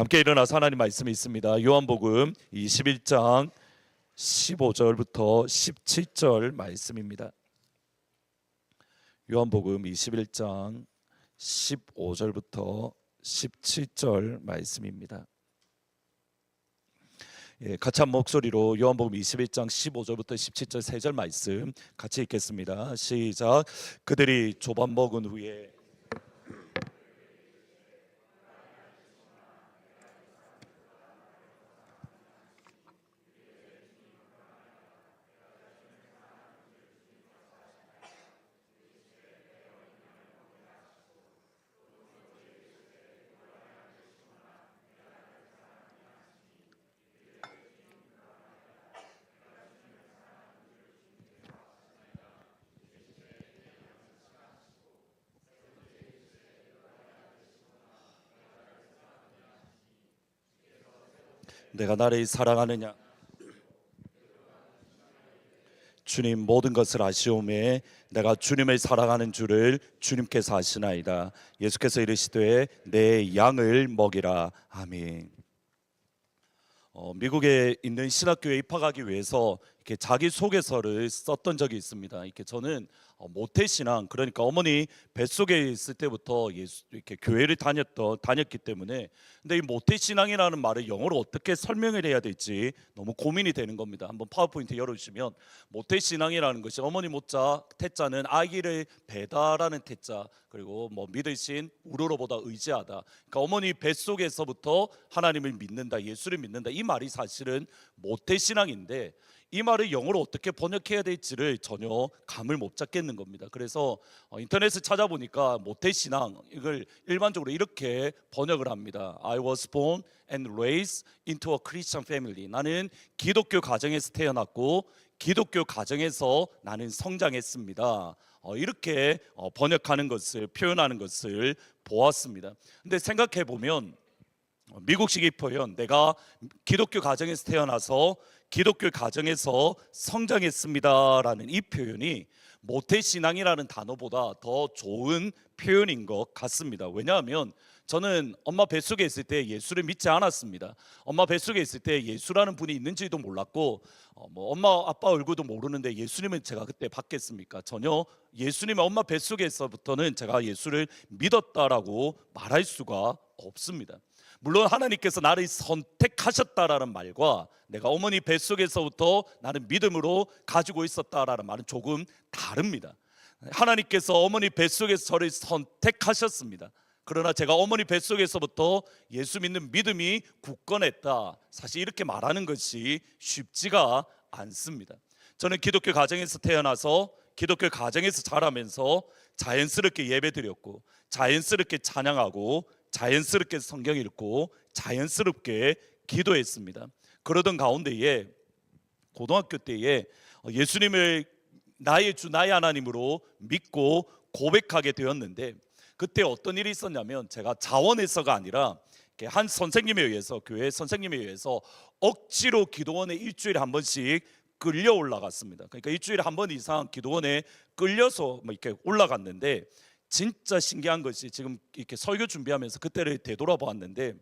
함께 일어나서 하나님 말씀이 있습니다. 요한복음 21장 15절부터 17절 말씀입니다. 요한복음 21장 15절부터 17절 말씀입니다. 같이 한 목소리로 요한복음 21장 15절부터 17절 3절 말씀 같이 읽겠습니다. 시작. 그들이 조밥 먹은 후에 내가 나를 사랑하느냐 주님 모든 것을 아시오매 내가 주님을 사랑하는 줄을 주님께서 아시나이다. 예수께서 이르시되 내 양을 먹이라. 아멘. 미국에 있는 신학교에 입학하기 위해서 이렇게 자기소개서를 썼던 적이 있습니다. 이렇게 저는 모태신앙, 그러니까 어머니 뱃속에 있을 때부터 이렇게 교회를 다녔기 때문에, 근데 이 모태신앙이라는 말을 영어로 어떻게 설명을 해야 될지 너무 고민이 되는 겁니다. 한번 파워포인트 열어주시면, 모태신앙이라는 것이 어머니 모자 태자는 아기를 배다라는 태자, 그리고 믿으신 우러러보다 의지하다. 그러니까 어머니 뱃속에서부터 하나님을 믿는다, 예수를 믿는다, 이 말이 사실은 모태신앙인데, 이 말을 영어로 어떻게 번역해야 될지를 전혀 감을 못 잡겠는 겁니다. 그래서 인터넷을 찾아보니까 모태신앙, 이걸 일반적으로 이렇게 번역을 합니다. I was born and raised into a Christian family. 나는 기독교 가정에서 태어났고 기독교 가정에서 나는 성장했습니다. 이렇게 번역하는 것을, 표현하는 것을 보았습니다. 근데 생각해 보면 미국식의 표현, 내가 기독교 가정에서 태어나서 기독교 가정에서 성장했습니다라는 이 표현이 모태신앙이라는 단어보다 더 좋은 표현인 것 같습니다. 왜냐하면 저는 엄마 뱃속에 있을 때 예수를 믿지 않았습니다. 엄마 뱃속에 있을 때 예수라는 분이 있는지도 몰랐고 엄마 아빠 얼굴도 모르는데 예수님은 제가 그때 봤겠습니까? 전혀 예수님의 엄마 뱃속에서부터는 제가 예수를 믿었다라고 말할 수가 없습니다. 물론 하나님께서 나를 선택하셨다라는 말과 내가 어머니 뱃속에서부터 나는 믿음으로 가지고 있었다라는 말은 조금 다릅니다. 하나님께서 어머니 뱃속에서 저를 선택하셨습니다. 그러나 제가 어머니 뱃속에서부터 예수 믿는 믿음이 굳건했다, 사실 이렇게 말하는 것이 쉽지가 않습니다. 저는 기독교 가정에서 태어나서 기독교 가정에서 자라면서 자연스럽게 예배드렸고 자연스럽게 찬양하고 자연스럽게 성경 읽고 자연스럽게 기도했습니다. 그러던 가운데에 고등학교 때에 예수님을 나의 주 나의 하나님으로 믿고 고백하게 되었는데, 그때 어떤 일이 있었냐면 제가 자원해서가 아니라 한 선생님에 의해서, 교회 선생님에 의해서 억지로 기도원에 일주일에 한 번씩 끌려 올라갔습니다. 그러니까 일주일에 한 번 이상 기도원에 끌려서 이렇게 올라갔는데, 진짜 신기한 것이, 지금 이렇게 설교 준비하면서 그때를 되돌아보았는데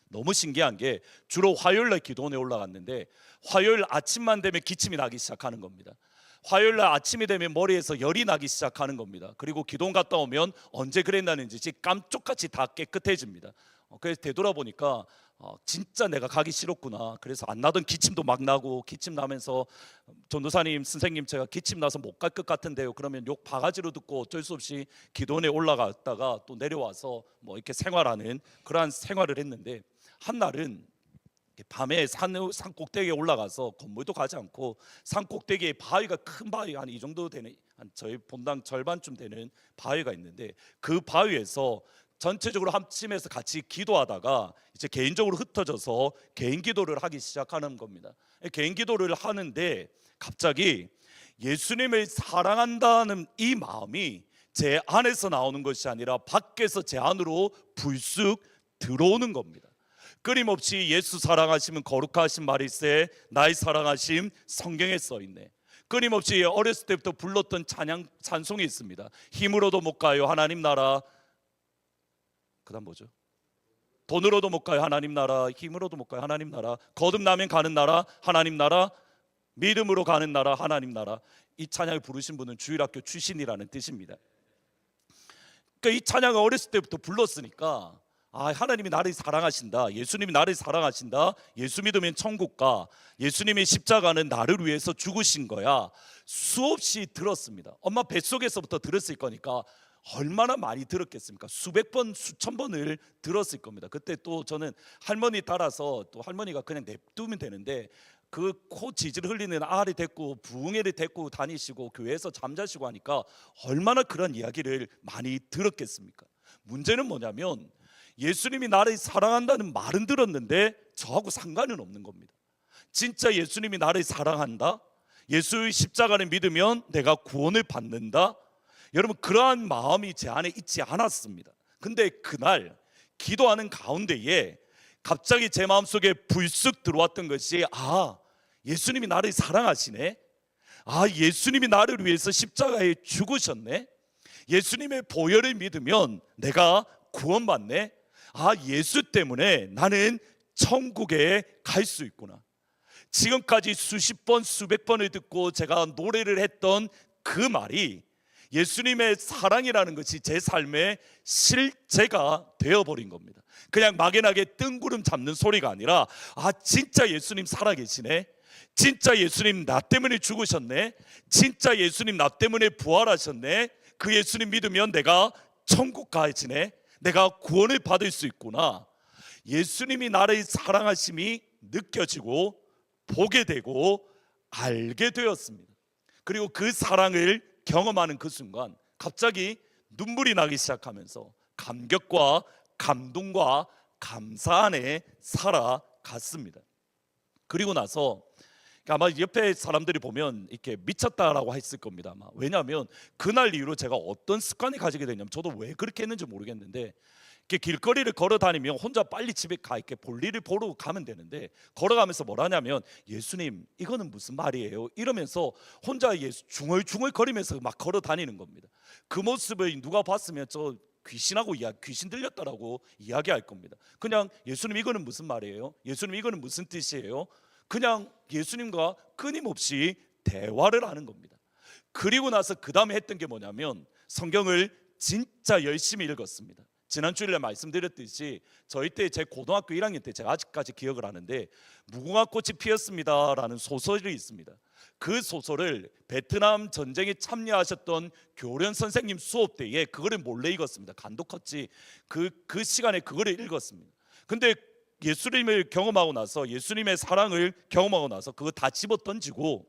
너무 신기한 게, 주로 화요일날 기도원에 올라갔는데 화요일 아침만 되면 기침이 나기 시작하는 겁니다. 화요일날 아침이 되면 머리에서 열이 나기 시작하는 겁니다. 그리고 기도원 갔다 오면 언제 그랬나는지 깜쪽같이 다 깨끗해집니다. 그래서 되돌아보니까 진짜 내가 가기 싫었구나. 그래서 안 나던 기침도 막 나고, 기침 나면서 전도사님, 선생님 제가 기침 나서 못 갈 것 같은데요, 그러면 욕 바가지로 듣고 어쩔 수 없이 기도원에 올라갔다가 또 내려와서 이렇게 생활하는 그러한 생활을 했는데, 한 날은 밤에 산 꼭대기에 올라가서 건물도 가지 않고 산 꼭대기에 바위가, 큰 바위 한 이 정도 되는, 한 저희 본당 절반쯤 되는 바위가 있는데, 그 바위에서 전체적으로 합심해서 같이 기도하다가 이제 개인적으로 흩어져서 개인 기도를 하기 시작하는 겁니다. 개인 기도를 하는데 갑자기 예수님을 사랑한다는 이 마음이 제 안에서 나오는 것이 아니라 밖에서 제 안으로 불쑥 들어오는 겁니다. 끊임없이 예수 사랑하시면 거룩하신 말일세, 나의 사랑하심 성경에 써있네. 끊임없이 어렸을 때부터 불렀던 찬송이 있습니다. 힘으로도 못 가요 하나님 나라, 그 다음 뭐죠? 돈으로도 못 가요 하나님 나라, 힘으로도 못 가요 하나님 나라, 거듭나면 가는 나라 하나님 나라, 믿음으로 가는 나라 하나님 나라. 이 찬양을 부르신 분은 주일학교 출신이라는 뜻입니다. 그러니까 이 찬양을 어렸을 때부터 불렀으니까 하나님이 나를 사랑하신다, 예수님이 나를 사랑하신다, 예수 믿으면 천국 가, 예수님의 십자가는 나를 위해서 죽으신 거야, 수없이 들었습니다. 엄마 뱃속에서부터 들었을 거니까 얼마나 많이 들었겠습니까? 수백 번, 수천 번을 들었을 겁니다. 그때 또 저는 할머니 따라서, 또 할머니가 그냥 냅두면 되는데 그 코 지질 흘리는 아를 데리고 부흥회를 데리고 다니시고 교회에서 잠자시고 하니까 얼마나 그런 이야기를 많이 들었겠습니까? 문제는 뭐냐면 예수님이 나를 사랑한다는 말은 들었는데 저하고 상관은 없는 겁니다. 진짜 예수님이 나를 사랑한다, 예수의 십자가를 믿으면 내가 구원을 받는다, 여러분 그러한 마음이 제 안에 있지 않았습니다. 근데 그날 기도하는 가운데에 갑자기 제 마음속에 불쑥 들어왔던 것이 예수님이 나를 사랑하시네, 예수님이 나를 위해서 십자가에 죽으셨네, 예수님의 보혈을 믿으면 내가 구원받네, 예수 때문에 나는 천국에 갈 수 있구나. 지금까지 수십 번 수백 번을 듣고 제가 노래를 했던 그 말이 예수님의 사랑이라는 것이 제 삶의 실제가 되어버린 겁니다. 그냥 막연하게 뜬구름 잡는 소리가 아니라 진짜 예수님 살아계시네, 진짜 예수님 나 때문에 죽으셨네, 진짜 예수님 나 때문에 부활하셨네, 그 예수님 믿으면 내가 천국 가지네, 내가 구원을 받을 수 있구나. 예수님이 나를 사랑하심이 느껴지고 보게 되고 알게 되었습니다. 그리고 그 사랑을 경험하는 그 순간 갑자기 눈물이 나기 시작하면서 감격과 감동과 감사 안에 살아갔습니다. 그리고 나서 아마 옆에 사람들이 보면 이렇게 미쳤다라고 했을 겁니다. 아마. 왜냐하면 그날 이후로 제가 어떤 습관이 가지게 됐냐면, 저도 왜 그렇게 했는지 모르겠는데 이렇게 길거리를 걸어 다니면 혼자 빨리 집에 가 이렇게 볼일을 보러 가면 되는데 걸어가면서 뭘 하냐면, 예수님 이거는 무슨 말이에요 이러면서 혼자 중얼중얼 거리면서 막 걸어 다니는 겁니다. 그 모습을 누가 봤으면 저 귀신 들렸다라고 이야기할 겁니다. 그냥 예수님 이거는 무슨 말이에요, 예수님 이거는 무슨 뜻이에요, 그냥 예수님과 끊임없이 대화를 하는 겁니다. 그리고 나서 그 다음에 했던 게 뭐냐면 성경을 진짜 열심히 읽었습니다. 지난 주일에 말씀드렸듯이 저희 때 제 고등학교 1학년 때 제가 아직까지 기억을 하는데 무궁화 꽃이 피었습니다 라는 소설이 있습니다. 그 소설을 베트남 전쟁에 참여하셨던 교련 선생님 수업 때에 그거를 몰래 읽었습니다. 간도 컸지 그 시간에 그거를 읽었습니다. 근데 예수님을 경험하고 나서, 예수님의 사랑을 경험하고 나서 그거 다 집어 던지고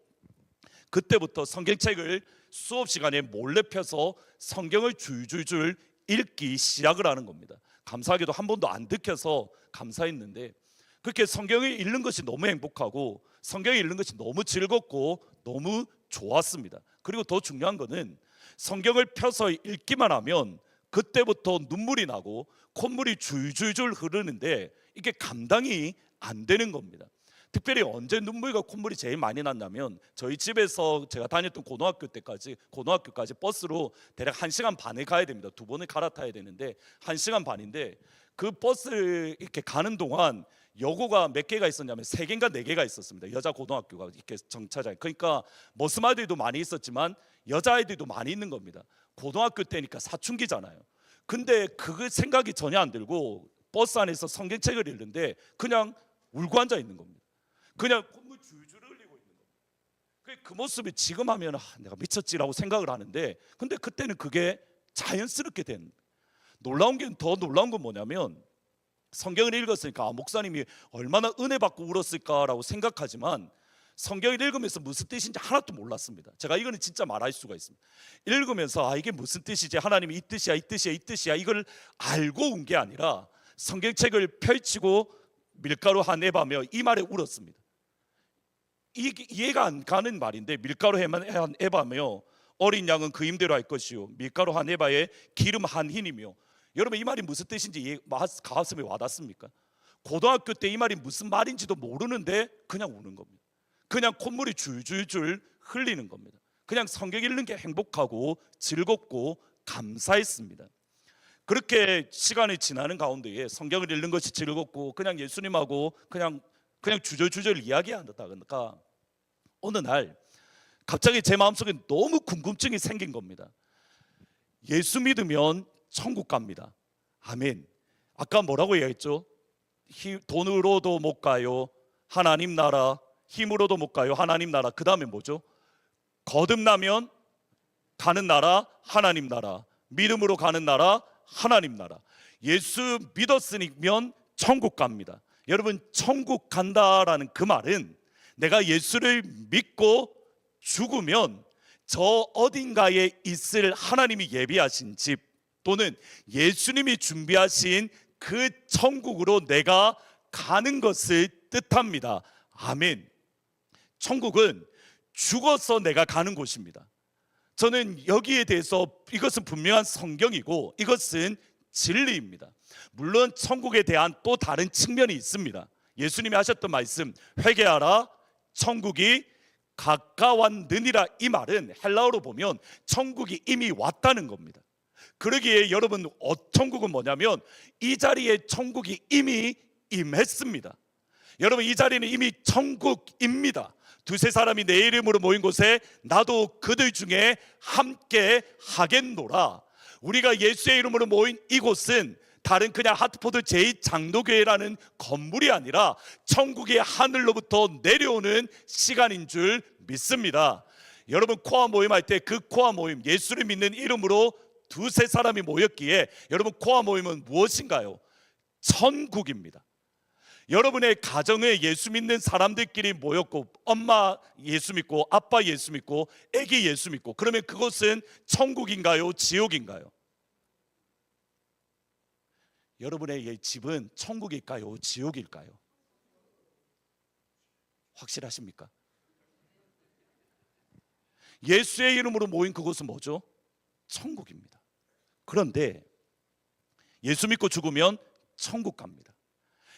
그때부터 성경책을 수업 시간에 몰래 펴서 성경을 줄줄줄 읽기 시작을 하는 겁니다. 감사하게도 한 번도 안 들켜서 감사했는데, 그렇게 성경을 읽는 것이 너무 행복하고 성경을 읽는 것이 너무 즐겁고 너무 좋았습니다. 그리고 더 중요한 거는 성경을 펴서 읽기만 하면 그때부터 눈물이 나고 콧물이 줄줄줄 흐르는데 이게 감당이 안 되는 겁니다. 특별히 언제 눈물과 콧물이 제일 많이 났냐면, 저희 집에서 제가 다녔던 고등학교까지 버스로 대략 1시간 반을 가야 됩니다. 2번을 갈아타야 되는데 1시간 반인데 그 버스를 이렇게 가는 동안 여고가 몇 개가 있었냐면 3개인가 4개가 있었습니다. 여자 고등학교가 이렇게 정차장. 그러니까 머스마들도 많이 있었지만 여자아이들도 많이 있는 겁니다. 고등학교 때니까 사춘기잖아요. 근데 그 생각이 전혀 안 들고 버스 안에서 성경책을 읽는데 그냥 울고 앉아 있는 겁니다. 그냥 콧물 줄줄 흘리고 있는 겁니다. 그 모습이 지금 하면 내가 미쳤지라고 생각을 하는데, 근데 그때는 그게 자연스럽게 된, 더 놀라운 건 뭐냐면 성경을 읽었으니까 목사님이 얼마나 은혜 받고 울었을까라고 생각하지만 성경을 읽으면서 무슨 뜻인지 하나도 몰랐습니다. 제가 이거는 진짜 말할 수가 있습니다. 읽으면서 이게 무슨 뜻이지, 하나님이 이 뜻이야 이 뜻이야 이 뜻이야 이걸 알고 운 게 아니라 성경책을 펼치고 밀가루 한 에바며 이 말에 울었습니다. 이해가 안 가는 말인데, 밀가루 한 에바며 어린 양은 그 힘대로 할 것이요 밀가루 한 에바에 기름 한 흰이며. 여러분 이 말이 무슨 뜻인지 가슴에 와닿습니까? 고등학교 때 이 말이 무슨 말인지도 모르는데 그냥 우는 겁니다. 그냥 콧물이 줄줄줄 흘리는 겁니다. 그냥 성경 읽는 게 행복하고 즐겁고 감사했습니다. 그렇게 시간이 지나는 가운데에 성경을 읽는 것이 즐겁고 그냥 예수님하고 그냥 주절주절 이야기하다가 어느 날 갑자기 제 마음속에 너무 궁금증이 생긴 겁니다. 예수 믿으면 천국 갑니다. 아멘. 아까 뭐라고 얘기했죠? 돈으로도 못 가요. 하나님 나라. 힘으로도 못 가요. 하나님 나라. 그 다음에 뭐죠? 거듭나면 가는 나라, 하나님 나라. 믿음으로 가는 나라, 하나님 나라. 예수 믿었으면 천국 갑니다. 여러분, 천국 간다라는 그 말은 내가 예수를 믿고 죽으면 저 어딘가에 있을 하나님이 예비하신 집 또는 예수님이 준비하신 그 천국으로 내가 가는 것을 뜻합니다. 아멘. 천국은 죽어서 내가 가는 곳입니다. 저는 여기에 대해서 이것은 분명한 성경이고 이것은 진리입니다. 물론 천국에 대한 또 다른 측면이 있습니다. 예수님이 하셨던 말씀, 회개하라 천국이 가까웠느니라. 이 말은 헬라어로 보면 천국이 이미 왔다는 겁니다. 그러기에 여러분, 천국은 뭐냐면 이 자리에 천국이 이미 임했습니다. 여러분, 이 자리는 이미 천국입니다. 두세 사람이 내 이름으로 모인 곳에 나도 그들 중에 함께 하겠노라. 우리가 예수의 이름으로 모인 이곳은 다른 그냥 하트포드 제2장로교회라는 건물이 아니라 천국의 하늘로부터 내려오는 시간인 줄 믿습니다. 여러분, 코아 모임할 때 그 코아 모임, 예수를 믿는 이름으로 두세 사람이 모였기에 여러분, 코아 모임은 무엇인가요? 천국입니다. 여러분의 가정에 예수 믿는 사람들끼리 모였고, 엄마 예수 믿고 아빠 예수 믿고 아기 예수 믿고, 그러면 그것은 천국인가요? 지옥인가요? 여러분의 집은 천국일까요? 지옥일까요? 확실하십니까? 예수의 이름으로 모인 그곳은 뭐죠? 천국입니다. 그런데 예수 믿고 죽으면 천국 갑니다.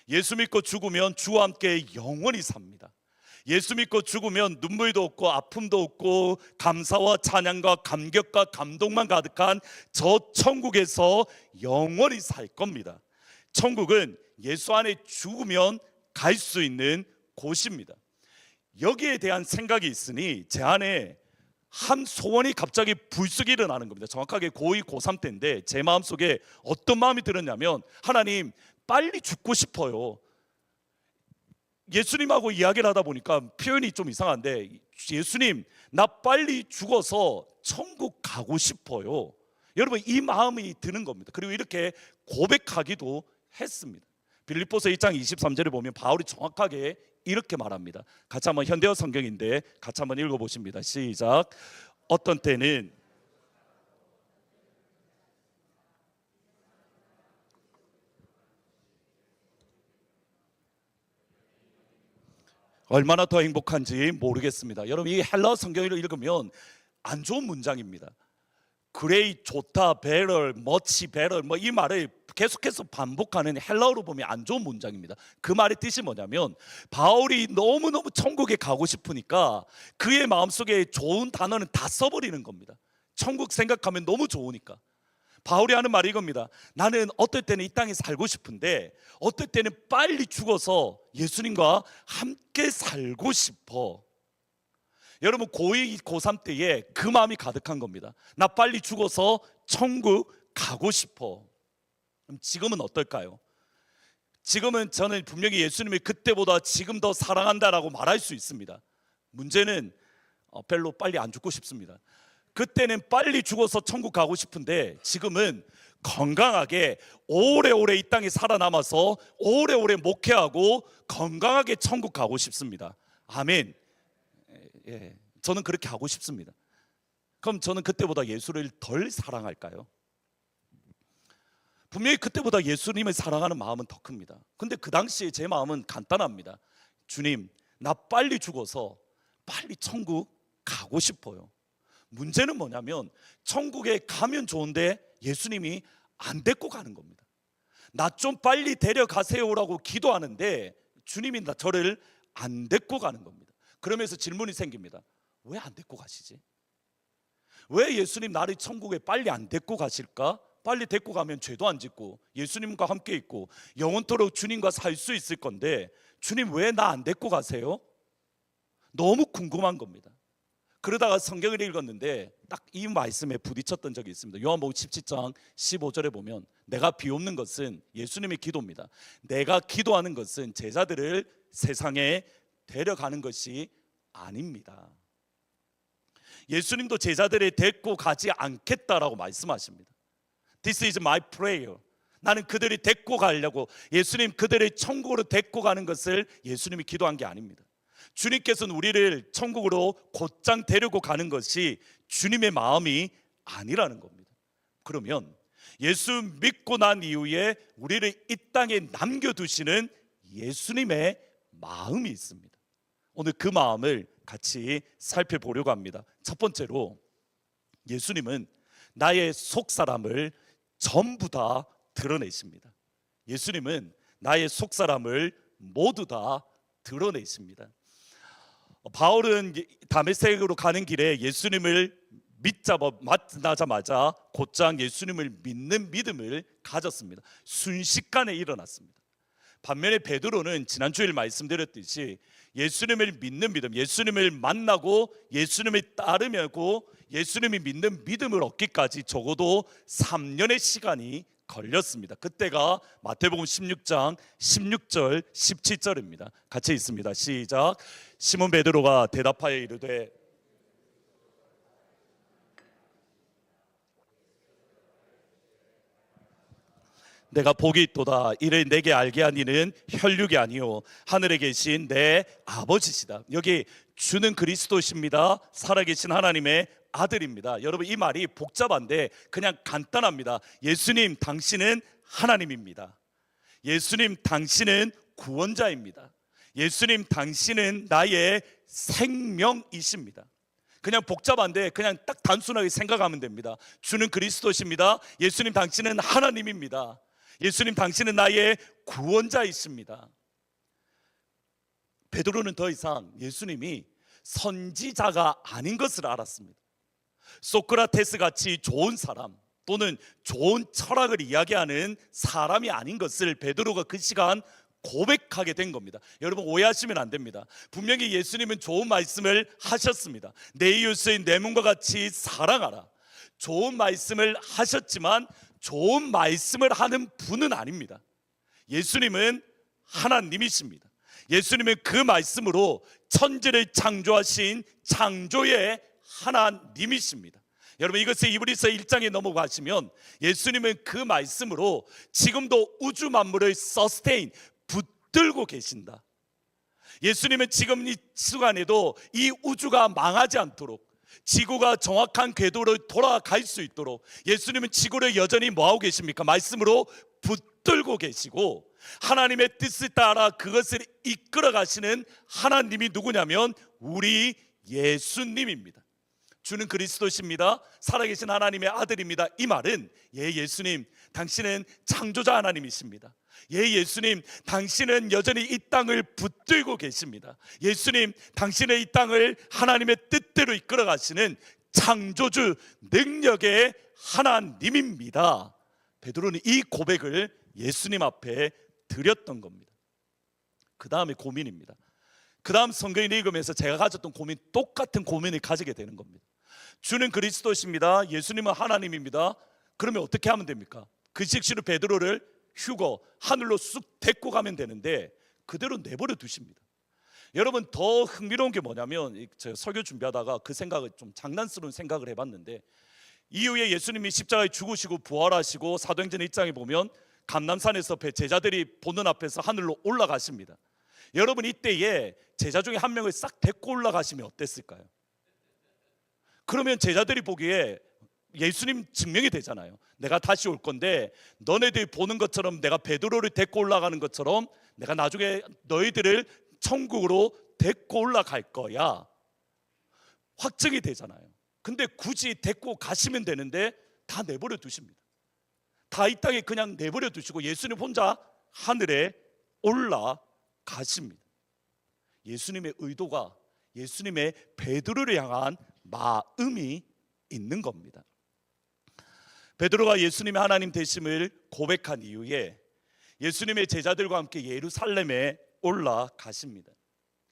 예수 믿고 죽으면 주와 함께 영원히 삽니다. 예수 믿고 죽으면 눈물도 없고 아픔도 없고 감사와 찬양과 감격과 감동만 가득한 저 천국에서 영원히 살 겁니다. 천국은 예수 안에 죽으면 갈 수 있는 곳입니다. 여기에 대한 생각이 있으니 제 안에 한 소원이 갑자기 불쑥 일어나는 겁니다. 정확하게 고2, 고3 때인데 제 마음속에 어떤 마음이 들었냐면, 하나님, 빨리 죽고 싶어요. 예수님하고 이야기를 하다 보니까 표현이 좀 이상한데, 예수님, 나 빨리 죽어서 천국 가고 싶어요. 여러분, 이 마음이 드는 겁니다. 그리고 이렇게 고백하기도 했습니다. 빌립보서 1장 23절에 보면 바울이 정확하게 이렇게 말합니다. 같이 한번, 현대어 성경인데 같이 한번 읽어보십니다. 시작. 어떤 때는 얼마나 더 행복한지 모르겠습니다. 여러분, 이 헬라어 성경을 읽으면 안 좋은 문장입니다. 그레이, 좋다, 베럴, 머치, 베럴, 이 말을 계속해서 반복하는 헬라어로 보면 안 좋은 문장입니다. 그 말의 뜻이 뭐냐면, 바울이 너무너무 천국에 가고 싶으니까 그의 마음속에 좋은 단어는 다 써버리는 겁니다. 천국 생각하면 너무 좋으니까. 바울이 하는 말이 이겁니다. 나는 어떨 때는 이 땅에 살고 싶은데 어떨 때는 빨리 죽어서 예수님과 함께 살고 싶어. 여러분, 고2, 고3 때에 그 마음이 가득한 겁니다. 나 빨리 죽어서 천국 가고 싶어. 그럼 지금은 어떨까요? 지금은 저는 분명히 예수님이 그때보다 지금 더 사랑한다라고 말할 수 있습니다. 문제는 별로 빨리 안 죽고 싶습니다. 그때는 빨리 죽어서 천국 가고 싶은데 지금은 건강하게 오래오래 이 땅에 살아남아서 오래오래 목회하고 건강하게 천국 가고 싶습니다. 아멘. 예, 저는 그렇게 하고 싶습니다. 그럼 저는 그때보다 예수를 덜 사랑할까요? 분명히 그때보다 예수님을 사랑하는 마음은 더 큽니다. 근데 그 당시에 제 마음은 간단합니다. 주님, 나 빨리 죽어서 빨리 천국 가고 싶어요. 문제는 뭐냐면 천국에 가면 좋은데 예수님이 안 데리고 가는 겁니다. 나 좀 빨리 데려가세요라고 기도하는데 주님이 저를 안 데리고 가는 겁니다. 그러면서 질문이 생깁니다. 왜 안 데리고 가시지? 왜 예수님 나를 천국에 빨리 안 데리고 가실까? 빨리 데리고 가면 죄도 안 짓고 예수님과 함께 있고 영원토록 주님과 살 수 있을 건데 주님 왜 나 안 데리고 가세요? 너무 궁금한 겁니다. 그러다가 성경을 읽었는데 딱 이 말씀에 부딪혔던 적이 있습니다. 요한복음 17장 15절에 보면 내가 비옵는 것은 예수님의 기도입니다. 내가 기도하는 것은 제자들을 세상에 데려가는 것이 아닙니다. 예수님도 제자들을 데리고 가지 않겠다라고 말씀하십니다. This is my prayer. 나는 그들이 데리고 가려고, 예수님 그들을 천국으로 데리고 가는 것을 예수님이 기도한 게 아닙니다. 주님께서는 우리를 천국으로 곧장 데리고 가는 것이 주님의 마음이 아니라는 겁니다. 그러면 예수 믿고 난 이후에 우리를 이 땅에 남겨두시는 예수님의 마음이 있습니다. 오늘 그 마음을 같이 살펴보려고 합니다. 첫 번째로 예수님은 나의 속사람을 전부 다 드러내십니다. 예수님은 나의 속사람을 모두 다 드러내십니다. 바울은 다메섹으로 가는 길에 예수님을 만나자마자 곧장 예수님을 믿는 믿음을 가졌습니다. 순식간에 일어났습니다. 반면에 베드로는 지난주에 말씀드렸듯이 예수님을 믿는 믿음, 예수님을 만나고 예수님을 따르려고 예수님이 믿는 믿음을 얻기까지 적어도 3년의 시간이 걸렸습니다. 그때가 마태복음 16장 16절 17절입니다. 같이 있습니다. 시작. 시몬 베드로가 대답하여 이르되 내가 복이 있도다. 이를 내게 알게 한 이는 혈육이 아니요 하늘에 계신 내 아버지시다. 여기 주는 그리스도십니다. 살아계신 하나님의 아들입니다. 여러분 이 말이 복잡한데 그냥 간단합니다. 예수님 당신은 하나님입니다. 예수님 당신은 구원자입니다. 예수님 당신은 나의 생명이십니다. 그냥 복잡한데 그냥 딱 단순하게 생각하면 됩니다. 주는 그리스도십니다. 예수님 당신은 하나님입니다. 예수님 당신은 나의 구원자이십니다. 베드로는 더 이상 예수님이 선지자가 아닌 것을 알았습니다. 소크라테스 같이 좋은 사람 또는 좋은 철학을 이야기하는 사람이 아닌 것을 베드로가 그 시간 고백하게 된 겁니다. 여러분 오해하시면 안 됩니다. 분명히 예수님은 좋은 말씀을 하셨습니다. 내 이웃을 내 몸과 같이 사랑하라. 좋은 말씀을 하셨지만 좋은 말씀을 하는 분은 아닙니다. 예수님은 하나님이십니다. 예수님은 그 말씀으로 천지를 창조하신 창조의 하나님이십니다. 여러분 이것을 이브리서 1장에 넘어가시면 예수님은 그 말씀으로 지금도 우주 만물을 서스테인 붙들고 계신다. 예수님은 지금 이 시간에도 이 우주가 망하지 않도록 지구가 정확한 궤도로 돌아갈 수 있도록 예수님은 지구를 여전히 뭐하고 계십니까? 말씀으로 붙들고 계시고 하나님의 뜻을 따라 그것을 이끌어 가시는 하나님이 누구냐면 우리 예수님입니다. 주는 그리스도십니다. 살아계신 하나님의 아들입니다. 이 말은 예수님 당신은 창조자 하나님이십니다. 예수님 당신은 여전히 이 땅을 붙들고 계십니다. 예수님 당신의 이 땅을 하나님의 뜻대로 이끌어 가시는 창조주 능력의 하나님입니다. 베드로는 이 고백을 예수님 앞에 드렸던 겁니다. 그 다음에 고민입니다. 그 다음 성경을 읽으면서 제가 가졌던 고민, 똑같은 고민을 가지게 되는 겁니다. 주는 그리스도십니다. 예수님은 하나님입니다. 그러면 어떻게 하면 됩니까? 그 즉시로 베드로를 휴거 하늘로 쑥 데리고 가면 되는데 그대로 내버려 두십니다. 여러분 더 흥미로운 게 뭐냐면 제가 설교 준비하다가 그 생각을 좀 장난스러운 생각을 해봤는데 이후에 예수님이 십자가에 죽으시고 부활하시고 사도행전 1장에 보면 감람산에서 제자들이 보는 앞에서 하늘로 올라가십니다. 여러분 이때에 제자 중에 한 명을 싹 데리고 올라가시면 어땠을까요? 그러면 제자들이 보기에 예수님 증명이 되잖아요. 내가 다시 올 건데 너네들이 보는 것처럼 내가 베드로를 데리고 올라가는 것처럼 내가 나중에 너희들을 천국으로 데리고 올라갈 거야. 확증이 되잖아요. 근데 굳이 데리고 가시면 되는데 다 내버려 두십니다. 다 이 땅에 그냥 내버려 두시고 예수님 혼자 하늘에 올라가십니다. 예수님의 의도가 예수님의 베드로를 향한 마음이 있는 겁니다. 베드로가 예수님의 하나님 되심을 고백한 이후에 예수님의 제자들과 함께 예루살렘에 올라가십니다.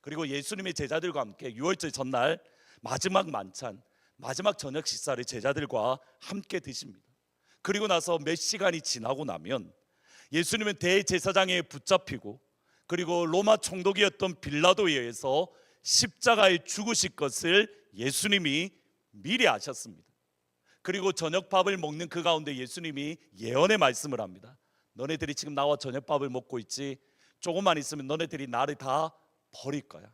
그리고 예수님의 제자들과 함께 유월절 전날 마지막 만찬, 마지막 저녁 식사를 제자들과 함께 드십니다. 그리고 나서 몇 시간이 지나고 나면 예수님은 대제사장에 붙잡히고 그리고 로마 총독이었던 빌라도에 의해서 십자가에 죽으실 것을 예수님이 미리 아셨습니다. 그리고 저녁밥을 먹는 그 가운데 예수님이 예언의 말씀을 합니다. 너네들이 지금 나와 저녁밥을 먹고 있지, 조금만 있으면 너네들이 나를 다 버릴 거야.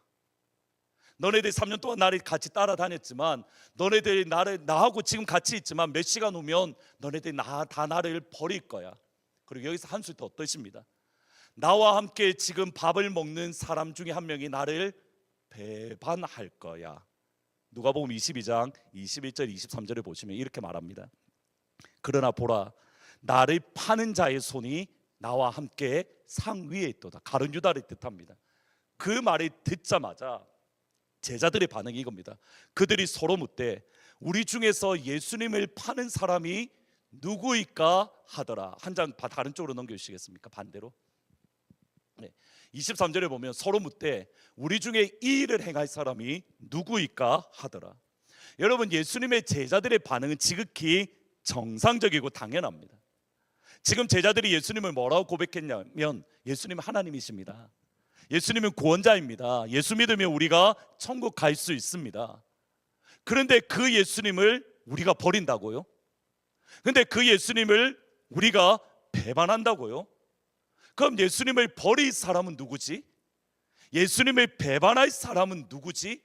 너네들이 3년 동안 나를 같이 따라다녔지만, 너네들이 나하고 지금 같이 있지만 몇 시간 후면 너네들이 다 나를 버릴 거야. 그리고 여기서 한 술 더 떠십니다. 나와 함께 지금 밥을 먹는 사람 중에 한 명이 나를 배반할 거야. 누가복음 22장 21절 23절을 보시면 이렇게 말합니다. 그러나 보라, 나를 파는 자의 손이 나와 함께 상 위에 있도다. 가룟 유다를 뜻합니다. 그 말을 듣자마자 제자들의 반응이 이겁니다. 그들이 서로 묻되 우리 중에서 예수님을 파는 사람이 누구일까 하더라. 한 장 다른 쪽으로 넘겨주시겠습니까? 반대로. 23절에 보면 서로 묻되 우리 중에 이 일을 행할 사람이 누구일까 하더라. 여러분, 예수님의 제자들의 반응은 지극히 정상적이고 당연합니다. 지금 제자들이 예수님을 뭐라고 고백했냐면 예수님은 하나님이십니다. 예수님은 구원자입니다. 예수 믿으면 우리가 천국 갈 수 있습니다. 그런데 그 예수님을 우리가 버린다고요? 그런데 그 예수님을 우리가 배반한다고요? 그럼 예수님을 버릴 사람은 누구지? 예수님을 배반할 사람은 누구지?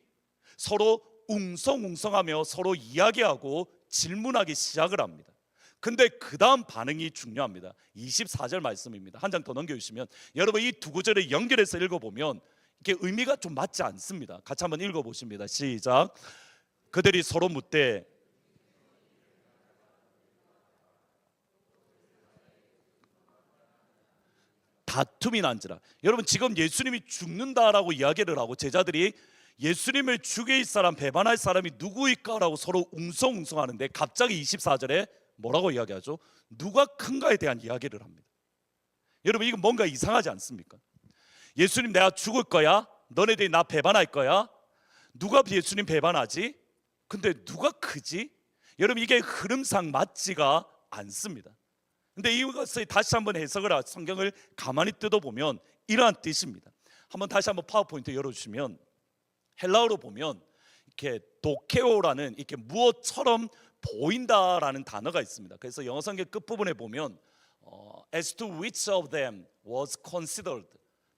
서로 웅성웅성하며 서로 이야기하고 질문하기 시작을 합니다. 근데 그 다음 반응이 중요합니다. 24절 말씀입니다. 한 장 더 넘겨주시면 여러분, 이 두 구절을 연결해서 읽어보면 이게 의미가 좀 맞지 않습니다. 같이 한번 읽어보십니다. 시작. 그들이 서로 묻되 다툼이 난지라. 여러분, 지금 예수님이 죽는다라고 이야기를 하고 제자들이 예수님을 죽일 사람, 배반할 사람이 누구일까라고 서로 웅성웅성하는데 갑자기 24절에 뭐라고 이야기하죠? 누가 큰가에 대한 이야기를 합니다. 여러분, 이건 뭔가 이상하지 않습니까? 예수님 내가 죽을 거야? 너네들이 나 배반할 거야? 누가 예수님 배반하지? 근데 누가 크지? 여러분, 이게 흐름상 맞지가 않습니다. 근데 이것을 다시 한번 해석을 성경을 가만히 뜯어보면 이러한 뜻입니다. 다시 한번 파워포인트 열어주시면 헬라어로 보면 이렇게 도케오라는 이렇게 무엇처럼 보인다라는 단어가 있습니다. 그래서 영어 성경 끝부분에 보면 as to which of them was considered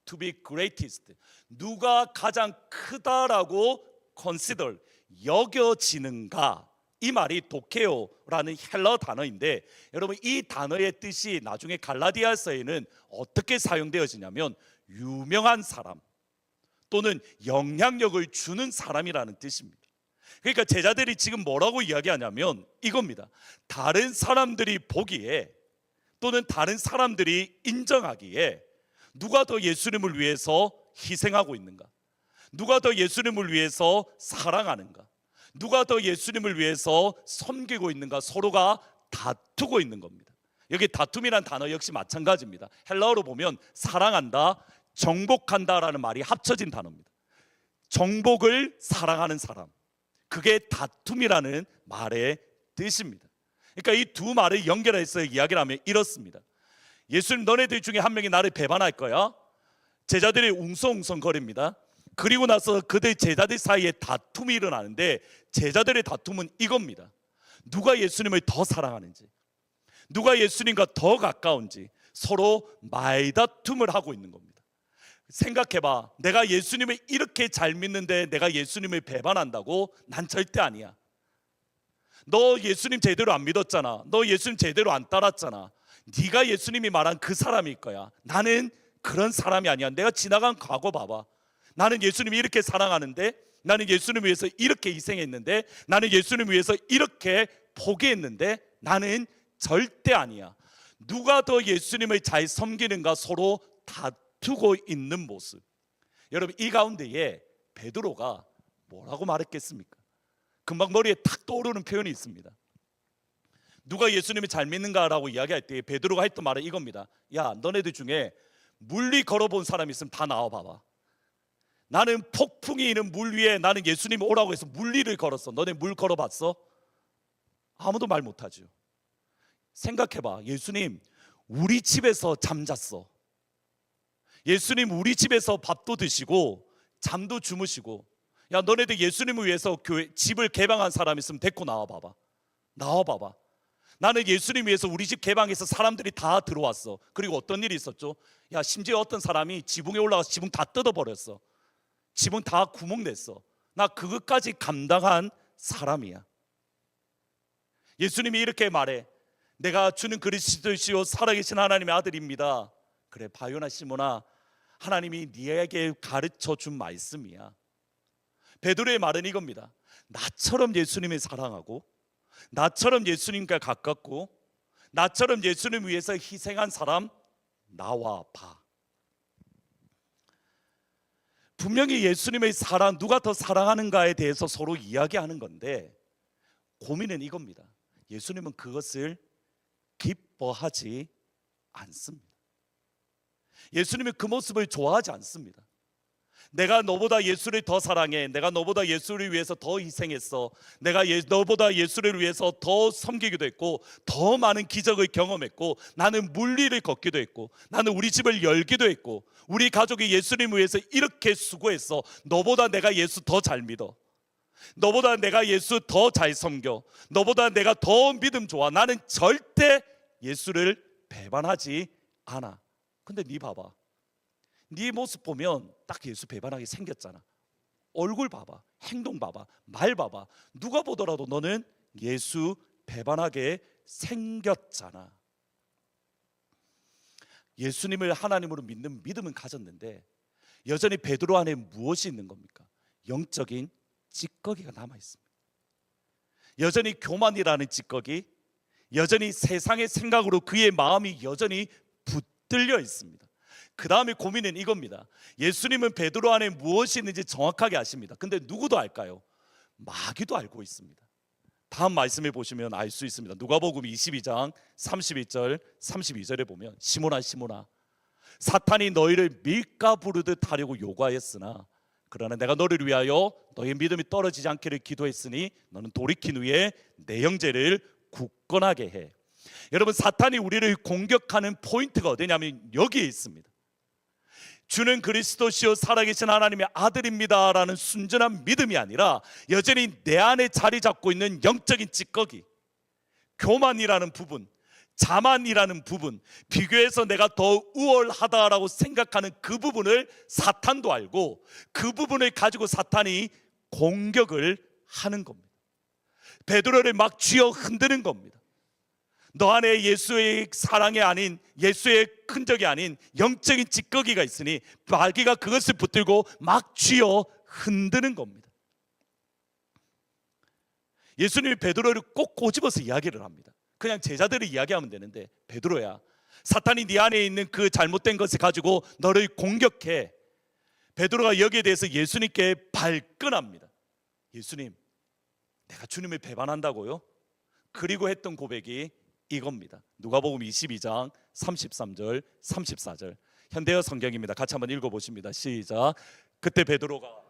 to be greatest, 누가 가장 크다라고 consider, 여겨지는가, 이 말이 도케오라는 헬라어 단어인데 여러분, 이 단어의 뜻이 나중에 갈라디아서에는 어떻게 사용되어지냐면 유명한 사람 또는 영향력을 주는 사람이라는 뜻입니다. 그러니까 제자들이 지금 뭐라고 이야기하냐면 이겁니다. 다른 사람들이 보기에 또는 다른 사람들이 인정하기에 누가 더 예수님을 위해서 희생하고 있는가, 누가 더 예수님을 위해서 사랑하는가, 누가 더 예수님을 위해서 섬기고 있는가, 서로가 다투고 있는 겁니다. 여기 다툼이란 단어 역시 마찬가지입니다. 헬라어로 보면 사랑한다, 정복한다라는 말이 합쳐진 단어입니다. 정복을 사랑하는 사람, 그게 다툼이라는 말의 뜻입니다. 그러니까 이 두 말을 연결해서 이야기를 하면 이렇습니다. 예수님, 너네들 중에 한 명이 나를 배반할 거야? 제자들이 웅성웅성거립니다. 그리고 나서 그들 제자들 사이에 다툼이 일어나는데 제자들의 다툼은 이겁니다. 누가 예수님을 더 사랑하는지, 누가 예수님과 더 가까운지 서로 말다툼을 하고 있는 겁니다. 생각해봐. 내가 예수님을 이렇게 잘 믿는데 내가 예수님을 배반한다고? 난 절대 아니야. 너 예수님 제대로 안 믿었잖아. 너 예수님 제대로 안 따랐잖아. 네가 예수님이 말한 그 사람일 거야. 나는 그런 사람이 아니야. 내가 지나간 과거 봐봐. 나는 예수님이 이렇게 사랑하는데, 나는 예수님 위해서 이렇게 희생했는데, 나는 예수님 위해서 이렇게 포기했는데 나는 절대 아니야. 누가 더 예수님을 잘 섬기는가 서로 다투고 있는 모습. 여러분, 이 가운데에 베드로가 뭐라고 말했겠습니까? 금방 머리에 탁 떠오르는 표현이 있습니다. 누가 예수님을 잘 믿는가라고 이야기할 때 베드로가 했던 말은 이겁니다. 야, 너네들 중에 물리 걸어본 사람 있으면 다 나와봐봐. 나는 폭풍이 있는 물 위에 나는 예수님 오라고 해서 물리를 걸었어. 너네 물 걸어봤어? 아무도 말 못하죠. 생각해봐. 예수님 우리 집에서 잠잤어. 예수님 우리 집에서 밥도 드시고 잠도 주무시고. 야, 너네들 예수님을 위해서 집을 개방한 사람 있으면 데리고 나와봐봐. 나와봐봐. 나는 예수님 위해서 우리 집 개방해서 사람들이 다 들어왔어. 그리고 어떤 일이 있었죠? 야, 심지어 어떤 사람이 지붕에 올라가서 지붕 다 뜯어버렸어. 지붕 다 구멍 냈어. 나 그것까지 감당한 사람이야. 예수님이 이렇게 말해. 내가 주는 그리스도시요 살아계신 하나님의 아들입니다. 그래, 바요나 시몬아, 하나님이 네에게 가르쳐 준 말씀이야. 베드로의 말은 이겁니다. 나처럼 예수님을 사랑하고, 나처럼 예수님과 가깝고, 나처럼 예수님 위해서 희생한 사람 나와 봐. 분명히 예수님의 사랑, 누가 더 사랑하는가에 대해서 서로 이야기하는 건데, 고민은 이겁니다. 예수님은 그것을 기뻐하지 않습니다. 예수님은 그 모습을 좋아하지 않습니다. 내가 너보다 예수를 더 사랑해. 내가 너보다 예수를 위해서 더 희생했어. 내가 너보다 예수를 위해서 더 섬기기도 했고, 더 많은 기적을 경험했고, 나는 물리를 걷기도 했고, 나는 우리 집을 열기도 했고, 우리 가족이 예수님을 위해서 이렇게 수고했어. 너보다 내가 예수 더 잘 믿어. 너보다 내가 예수 더 잘 섬겨. 너보다 내가 더 믿음 좋아. 나는 절대 예수를 배반하지 않아. 근데 네 봐봐. 네 모습 보면 딱 예수 배반하게 생겼잖아. 얼굴 봐봐, 행동 봐봐, 말 봐봐. 누가 보더라도 너는 예수 배반하게 생겼잖아. 예수님을 하나님으로 믿는 믿음은 가졌는데 여전히 베드로 안에 무엇이 있는 겁니까? 영적인 찌꺼기가 남아 있습니다. 여전히 교만이라는 찌꺼기, 여전히 세상의 생각으로 그의 마음이 여전히 붙들려 있습니다. 그 다음에 고민은 이겁니다. 예수님은 베드로 안에 무엇이 있는지 정확하게 아십니다. 근데 누구도 알까요? 마귀도 알고 있습니다. 다음 말씀을 보시면 알 수 있습니다. 누가복음 22장 31절 32절에 보면 시몬아 시몬아, 사탄이 너희를 밀가 부르듯 하려고 요구하였으나 그러나 내가 너를 위하여 너희 믿음이 떨어지지 않기를 기도했으니 너는 돌이킨 후에 내 형제를 굳건하게 해. 여러분, 사탄이 우리를 공격하는 포인트가 어디냐면 여기에 있습니다. 주는 그리스도시요 살아계신 하나님의 아들입니다라는 순전한 믿음이 아니라 여전히 내 안에 자리 잡고 있는 영적인 찌꺼기, 교만이라는 부분, 자만이라는 부분, 비교해서 내가 더 우월하다라고 생각하는 그 부분을 사탄도 알고 그 부분을 가지고 사탄이 공격을 하는 겁니다. 베드로를 막 쥐어 흔드는 겁니다. 너 안에 예수의 사랑이 아닌, 예수의 흔적이 아닌 영적인 찌꺼기가 있으니 마귀가 그것을 붙들고 막 쥐어 흔드는 겁니다. 예수님이 베드로를 꼭 꼬집어서 이야기를 합니다. 그냥 제자들이 이야기하면 되는데, 베드로야, 사탄이 네 안에 있는 그 잘못된 것을 가지고 너를 공격해. 베드로가 여기에 대해서 예수님께 발끈합니다. 예수님, 내가 주님을 배반한다고요? 그리고 했던 고백이 이겁니다. 누가복음 22장 33절 34절 현대어 성경입니다. 같이 한번 읽어보십니다. 시작. 그때 베드로가